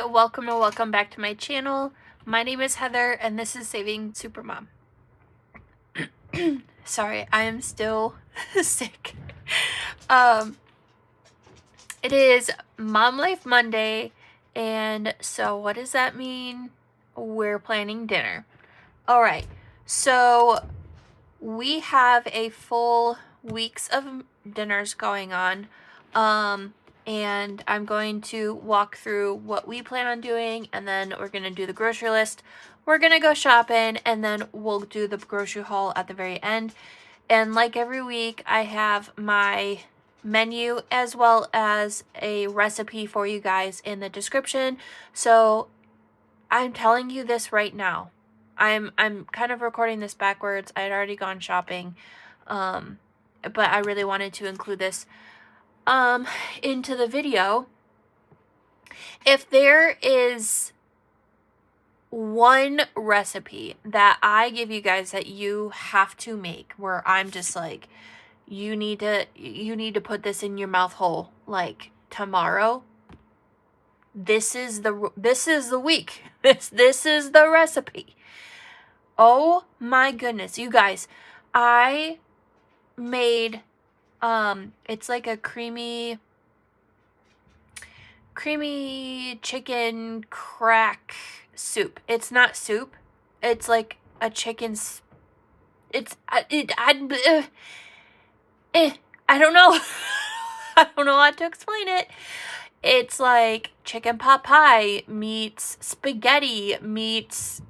welcome back to my channel. My name is Heather and this is Saving Supermom. Sorry, I am still sick. It is Mom Life Monday, and so what does that mean? We're planning dinner. All right, so we have a full weeks of dinners going on. And I'm going to walk through what we plan on doing, and then we're going to do the grocery list. We're going to go shopping, and then we'll do the grocery haul at the very end. And like every week, I have my menu as well as a recipe for you guys in the description. So I'm telling you this right now. I'm kind of recording this backwards. I had already gone shopping, but I really wanted to include this into the video. If there is one recipe that I give you guys that you have to make, where I'm just like, you need to put this in your mouth hole like tomorrow, this is the week. This is the recipe. Oh my goodness, you guys, I made it's like a creamy chicken crack soup. It's not soup. It's like a chicken's. I don't know. I don't know how to explain it. It's like chicken pot pie meets spaghetti meets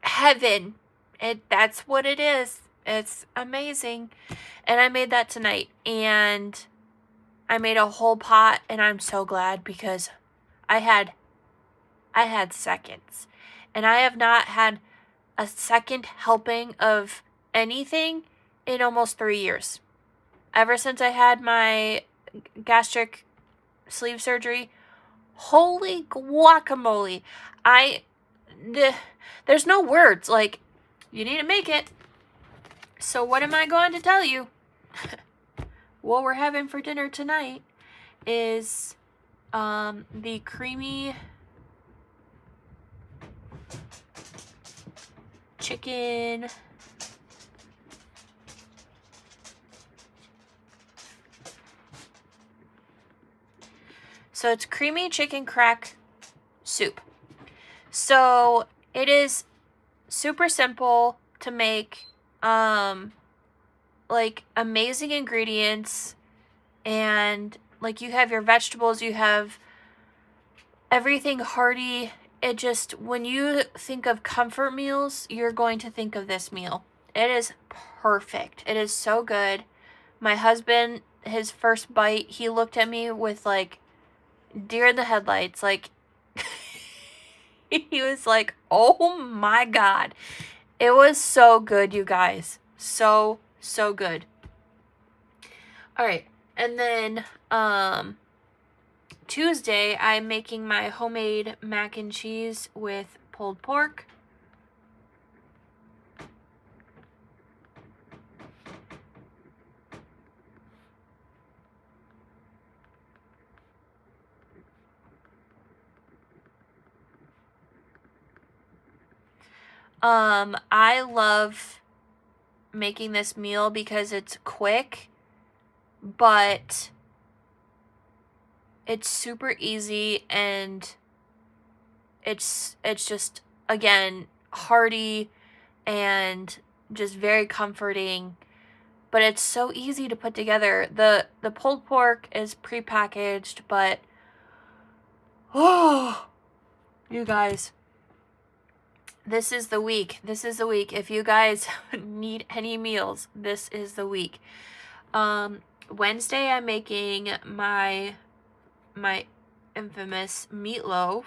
heaven. That's what it is. It's amazing. And I made that tonight, and I made a whole pot, and I'm so glad because I had seconds, and I have not had a second helping of anything in almost 3 years. Ever since I had my gastric sleeve surgery, holy guacamole. There's no words. Like, you need to make it. So what am I going to tell you? What we're having for dinner tonight is the creamy chicken it's creamy chicken crack soup. So it is super simple to make. Like amazing ingredients, and like you have your vegetables, you have everything hearty. It just, when you think of comfort meals, you're going to think of this meal. It is perfect. It is so good. My husband, his first bite, he looked at me with like deer in the headlights. Like he was like, oh my God. It was so good, you guys. So good. All right. And then Tuesday, I'm making my homemade mac and cheese with pulled pork. I love making this meal because it's quick, but it's super easy, and it's just, again, hearty and just very comforting, but it's so easy to put together. The pulled pork is prepackaged, but oh, you guys, this is the week. This is the week. If you guys need any meals, this is the week. Wednesday, I'm making my infamous meatloaf.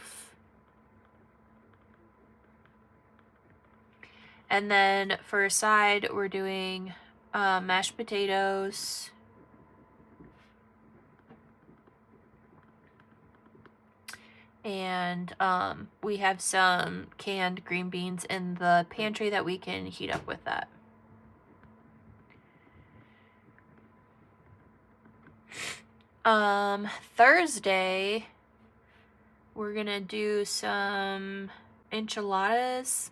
And then for a side, we're doing mashed potatoes. And we have some canned green beans in the pantry that we can heat up with that. Thursday, we're gonna do some enchiladas.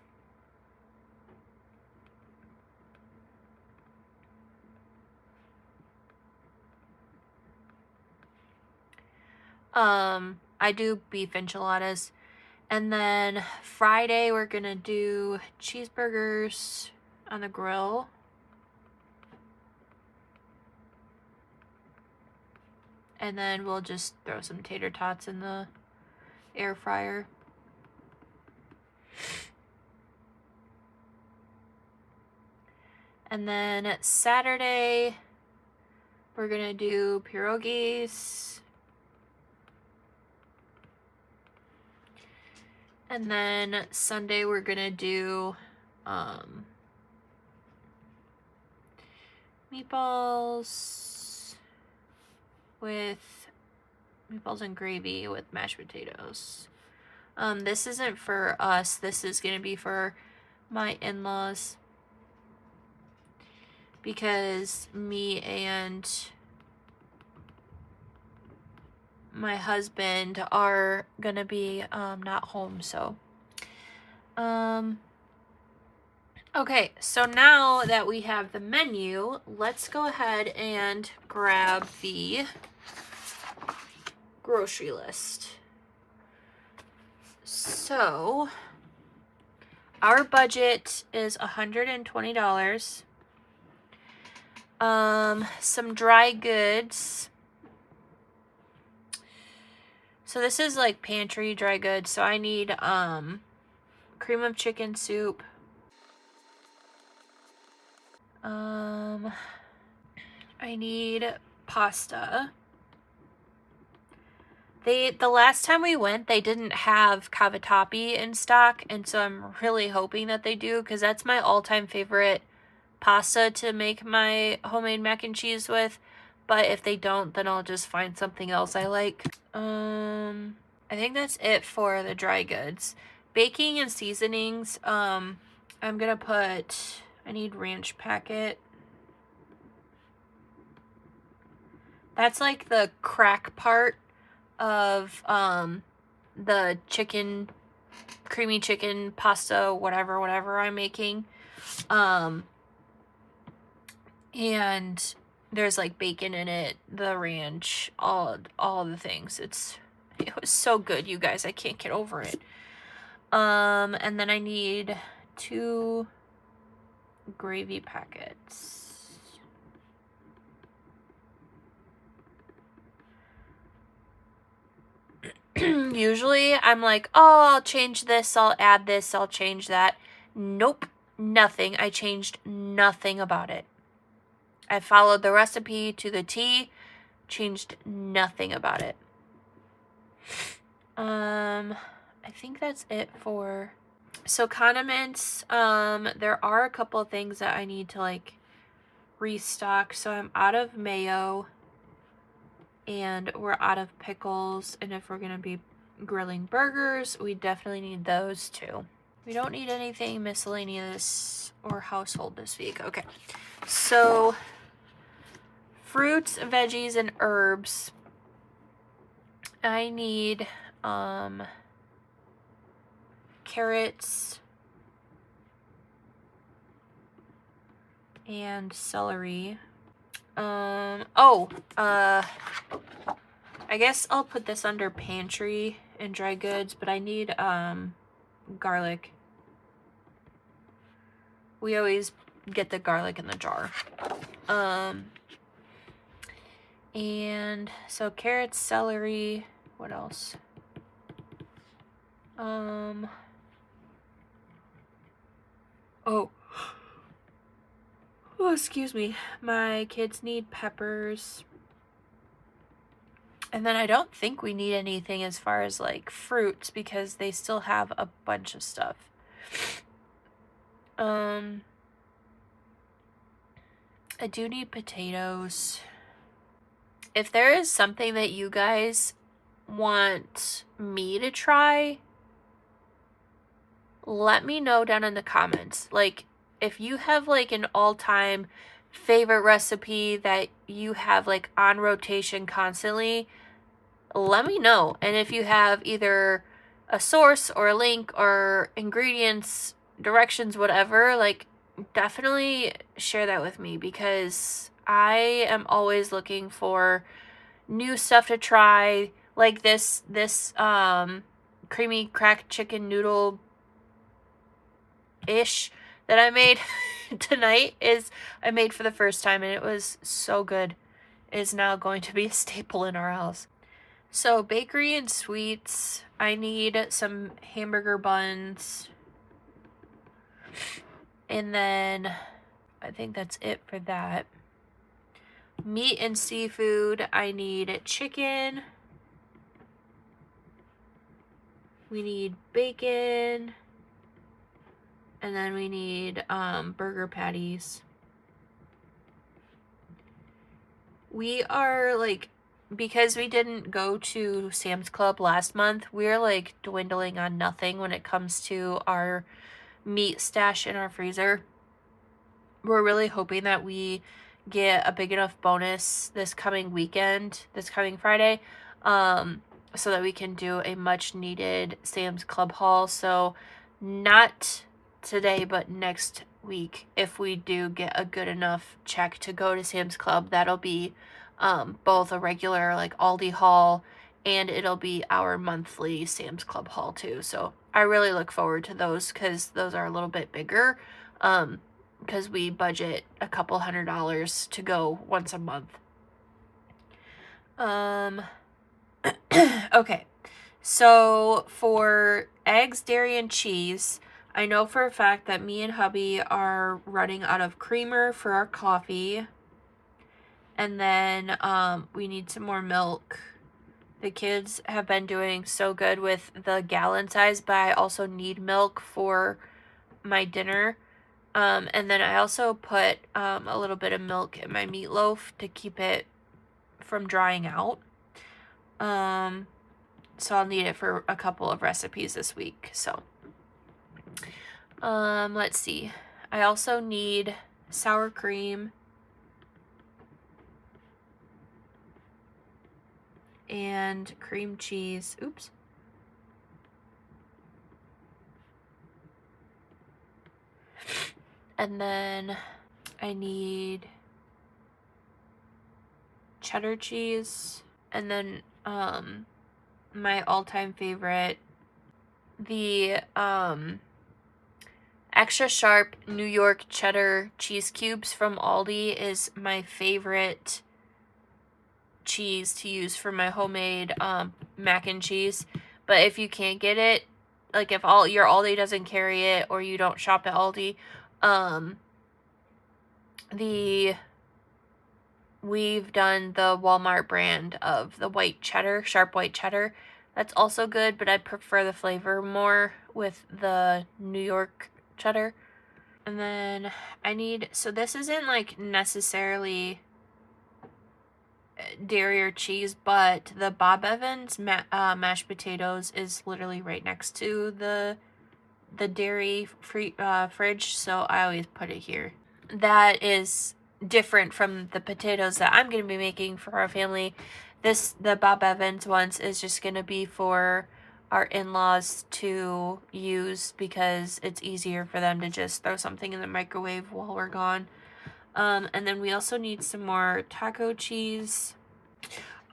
I do beef enchiladas. And then Friday, we're gonna do cheeseburgers on the grill. And then we'll just throw some tater tots in the air fryer. And then Saturday, we're gonna do pierogis. And then Sunday, we're gonna do meatballs and gravy with mashed potatoes. This isn't for us. This is gonna be for my in-laws, because me and my husband are gonna be not home. So okay, so now that we have the menu, let's go ahead and grab the grocery list. So our budget is $120. Some dry goods. So this is like pantry dry goods. So I need cream of chicken soup. I need pasta. The last time we went, they didn't have cavatappi in stock, and so I'm really hoping that they do, because that's my all-time favorite pasta to make my homemade mac and cheese with. But if they don't, then I'll just find something else I like. I think that's it for the dry goods. Baking and seasonings, I'm gonna put, I need ranch packet. That's like the crack part of the chicken, creamy chicken pasta, whatever I'm making. And there's like bacon in it, the ranch, all the things. It was so good, you guys. I can't get over it. And then I need 2 gravy packets. Usually I'm like, oh, I'll change this, I'll add this, I'll change that. Nope, nothing. I changed nothing about it. I followed the recipe to the T, changed nothing about it. I think that's it for... So condiments, there are a couple of things that I need to like restock. So I'm out of mayo, and we're out of pickles, and if we're gonna be grilling burgers, we definitely need those too. We don't need anything miscellaneous or household this week. Okay, so fruits, veggies, and herbs. I need carrots and celery. I guess I'll put this under pantry and dry goods, but I need garlic. We always get the garlic in the jar. And so carrots, celery, what else? Oh, excuse me. My kids need peppers. And then I don't think we need anything as far as like fruits, because they still have a bunch of stuff. I do need potatoes. If there is something that you guys want me to try, let me know down in the comments. Like, if you have like an all-time favorite recipe that you have like on rotation constantly, let me know. And if you have either a source or a link or ingredients, directions, whatever, like, definitely share that with me, because I am always looking for new stuff to try. Like this creamy cracked chicken noodle ish that I made tonight I made for the first time, and it was so good. It is now going to be a staple in our house. So bakery and sweets, I need some hamburger buns, and then I think that's it for that. Meat and seafood, I need chicken, we need bacon, and then we need burger patties. We are like, because we didn't go to Sam's Club last month, we're like dwindling on nothing when it comes to our meat stash in our freezer. We're really hoping that we get a big enough bonus this coming Friday, so that we can do a much needed Sam's Club haul. So not today, but next week, if we do get a good enough check to go to Sam's Club, that'll be both a regular like Aldi haul, and it'll be our monthly Sam's Club haul too. So I really look forward to those, because those are a little bit bigger, because we budget a couple $100 to go once a month. Okay, so for eggs, dairy, and cheese, I know for a fact that me and hubby are running out of creamer for our coffee. And then we need some more milk. The kids have been doing so good with the gallon size, but I also need milk for my dinner. And then I also put a little bit of milk in my meatloaf to keep it from drying out. So I'll need it for a couple of recipes this week. So let's see. I also need sour cream and cream cheese. Oops. And then I need cheddar cheese, and then my all-time favorite, the extra sharp New York cheddar cheese cubes from Aldi is my favorite cheese to use for my homemade mac and cheese. But if you can't get it, like if your Aldi doesn't carry it, or you don't shop at Aldi, we've done the Walmart brand of the white cheddar, sharp white cheddar. That's also good, but I prefer the flavor more with the New York cheddar. And then so this isn't like necessarily dairy or cheese, but the Bob Evans mashed potatoes is literally right next to the dairy free fridge, so I always put it here. That is different from the potatoes that I'm going to be making for our family. The Bob Evans ones is just going to be for our in-laws to use, because it's easier for them to just throw something in the microwave while we're gone. And then we also need some more taco cheese.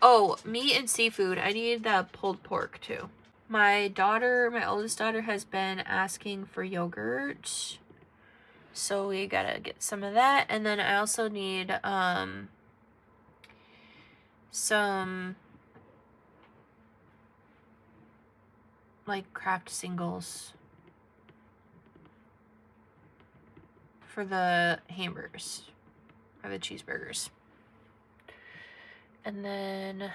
Oh, meat and seafood. I need the pulled pork too. My oldest daughter has been asking for yogurt, so we gotta get some of that. And then I also need some like Kraft singles for the hamburgers or the cheeseburgers. And then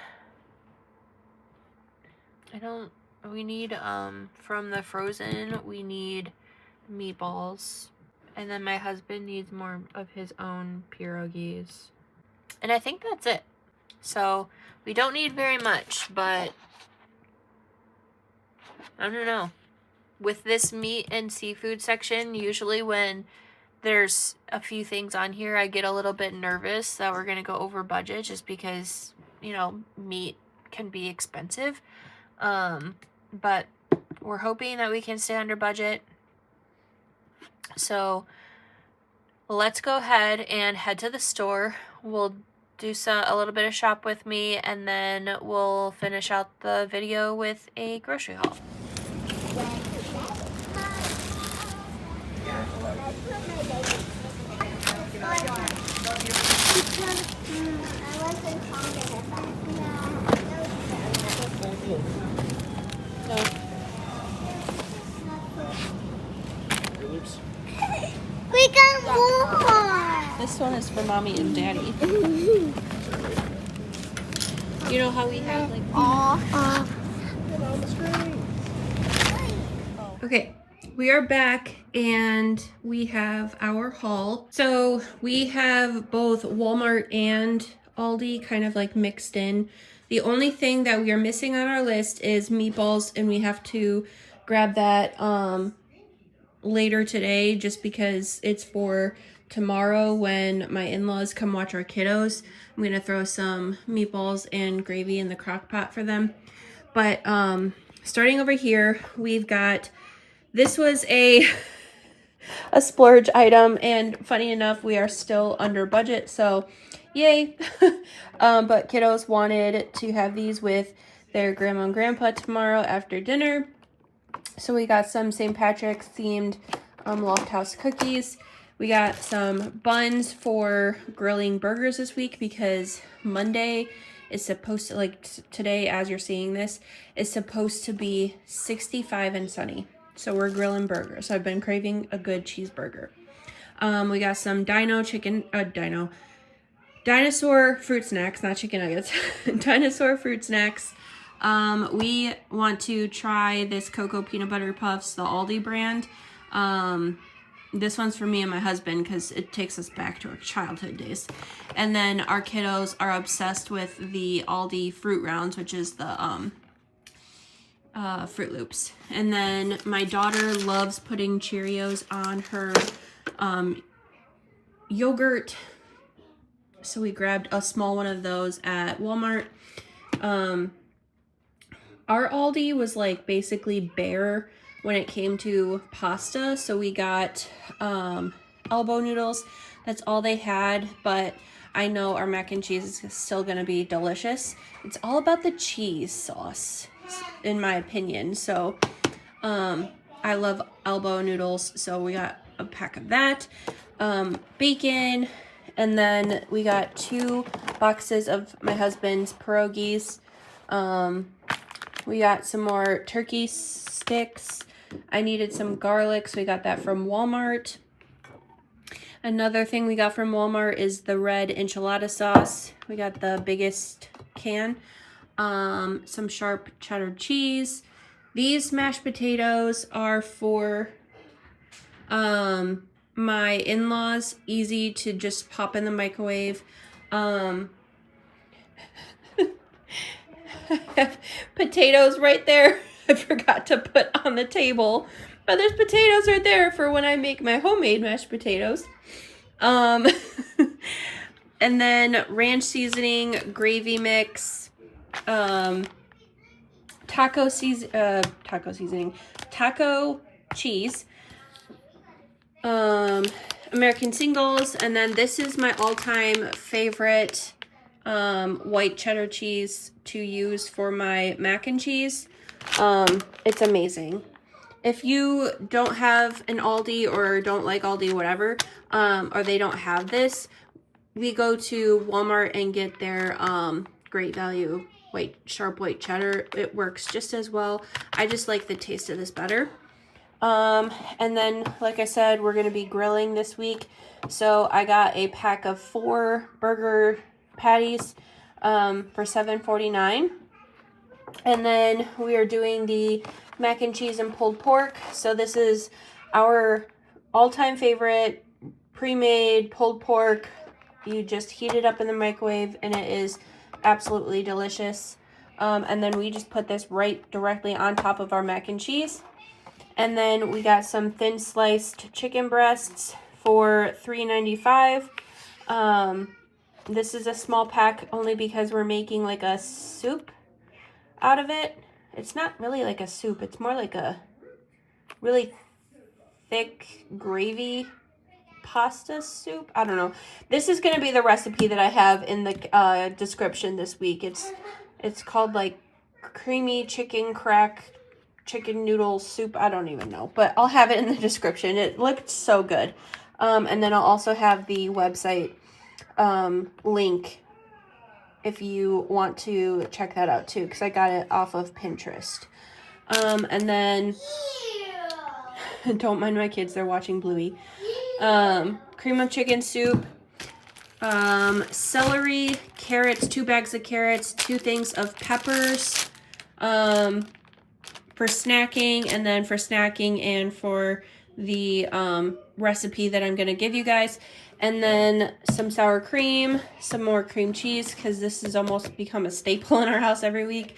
we need from the frozen, we need meatballs. And then my husband needs more of his own pierogis. And I think that's it. So we don't need very much, but I don't know. With this meat and seafood section, usually when there's a few things on here, I get a little bit nervous that we're going to go over budget, just because, meat can be expensive. But we're hoping that we can stay under budget. So let's go ahead and head to the store. We'll do a little bit of shop with me, and then we'll finish out the video with a grocery haul. No. We got more. This one is for mommy and daddy. You know how we have like Okay, we are back and we have our haul. So we have both Walmart and Aldi kind of like mixed in. The only thing that we are missing on our list is meatballs, and we have to grab that later today just because it's for tomorrow when my in-laws come watch our kiddos. I'm gonna throw some meatballs and gravy in the crock pot for them. But starting over here, we've got, this was a splurge item, and funny enough, we are still under budget, so yay. But kiddos wanted to have these with their grandma and grandpa tomorrow after dinner. So we got some St. Patrick's themed Loft House cookies. We got some buns for grilling burgers this week because Monday is supposed to, like today as you're seeing this, is supposed to be 65 and sunny. So we're grilling burgers. So I've been craving a good cheeseburger. We got some dinosaur fruit snacks, not chicken nuggets. Dinosaur fruit snacks. We want to try this Cocoa Peanut Butter Puffs, the Aldi brand. This one's for me and my husband because it takes us back to our childhood days. And then our kiddos are obsessed with the Aldi Fruit Rounds, which is the Fruit Loops. And then my daughter loves putting Cheerios on her yogurt. So we grabbed a small one of those at Walmart. Our Aldi was like basically bare when it came to pasta. So we got elbow noodles. That's all they had, but I know our mac and cheese is still gonna be delicious. It's all about the cheese sauce, in my opinion. So I love elbow noodles, so we got a pack of that. Bacon, and then we got 2 boxes of my husband's pierogis. We got some more turkey sticks. I needed some garlic, so we got that from Walmart. Another thing we got from Walmart is the red enchilada sauce. We got the biggest can. Some sharp cheddar cheese. These mashed potatoes are for my in-laws. Easy to just pop in the microwave. I have potatoes right there. I forgot to put on the table, but there's potatoes right there for when I make my homemade mashed potatoes. And then ranch seasoning, gravy mix, taco cheese, American singles, and then this is my all-time favorite white cheddar cheese to use for my mac and cheese. It's amazing. If you don't have an Aldi or don't like Aldi, whatever, or they don't have this, we go to Walmart and get their Great Value sharp white cheddar. It works just as well. I just like the taste of this better. And then, like I said, we're going to be grilling this week. So I got a pack of 4 burger patties for $7.49. And then we are doing the mac and cheese and pulled pork. So this is our all-time favorite pre-made pulled pork. You just heat it up in the microwave and it is absolutely delicious. And then we just put this right directly on top of our mac and cheese. And then we got some thin sliced chicken breasts for $3.95. This is a small pack only because we're making like a soup out of it. It's not really like a soup. It's more like a really thick gravy pasta soup. I don't know. This is going to be the recipe that I have in the description this week. It's called like creamy chicken crack chicken noodle soup. I don't even know, but I'll have it in the description. It looked so good. And then I'll also have the website link if you want to check that out too, because I got it off of Pinterest. And then don't mind my kids, they're watching Bluey. Cream of chicken soup, celery, carrots, 2 bags of carrots, 2 things of peppers, for snacking, and then for snacking and for the recipe that I'm going to give you guys. And then some sour cream, some more cream cheese, because this has almost become a staple in our house every week.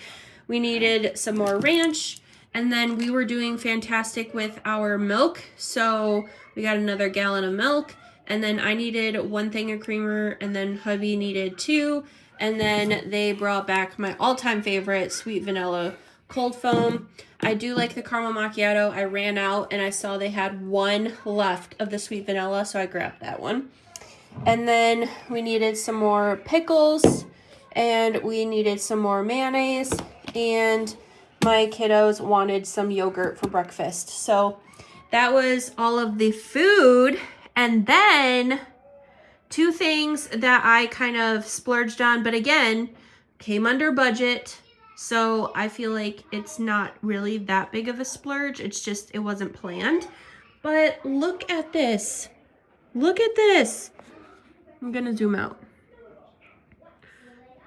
We needed some more ranch, and then we were doing fantastic with our milk, so we got another gallon of milk, and then I needed 1 thing of creamer, and then hubby needed 2, and then they brought back my all-time favorite, sweet vanilla cold foam. I do like the caramel macchiato. I ran out and I saw they had 1 left of the sweet vanilla, so I grabbed that one. And then we needed some more pickles, and we needed some more mayonnaise, and my kiddos wanted some yogurt for breakfast. So that was all of the food. And then 2 things that I kind of splurged on, but again, came under budget. So I feel like it's not really that big of a splurge. It's just, it wasn't planned. But look at this. Look at this. I'm gonna zoom out.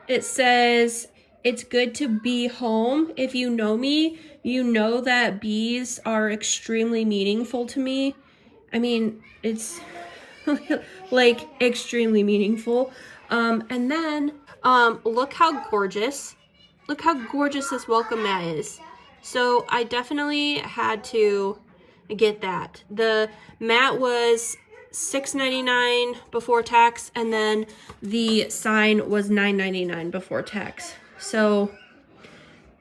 It says, it's good to be home. If you know me, you know that bees are extremely meaningful to me. I mean, it's like extremely meaningful. And then look how gorgeous. Look how gorgeous this welcome mat is. So I definitely had to get that. The mat was $6.99 before tax, and then the sign was $9.99 before tax. So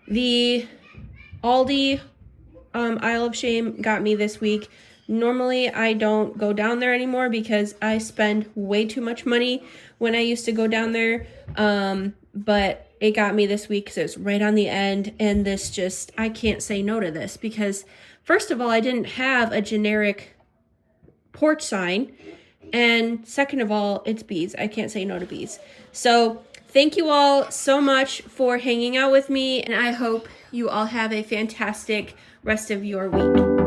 the Aldi Isle of Shame got me this week. Normally I don't go down there anymore because I spend way too much money when I used to go down there. But it got me this week because it was right on the end, and this just, I can't say no to this because first of all, I didn't have a generic porch sign, and second of all, it's bees. I can't say no to bees. So thank you all so much for hanging out with me, and I hope you all have a fantastic rest of your week.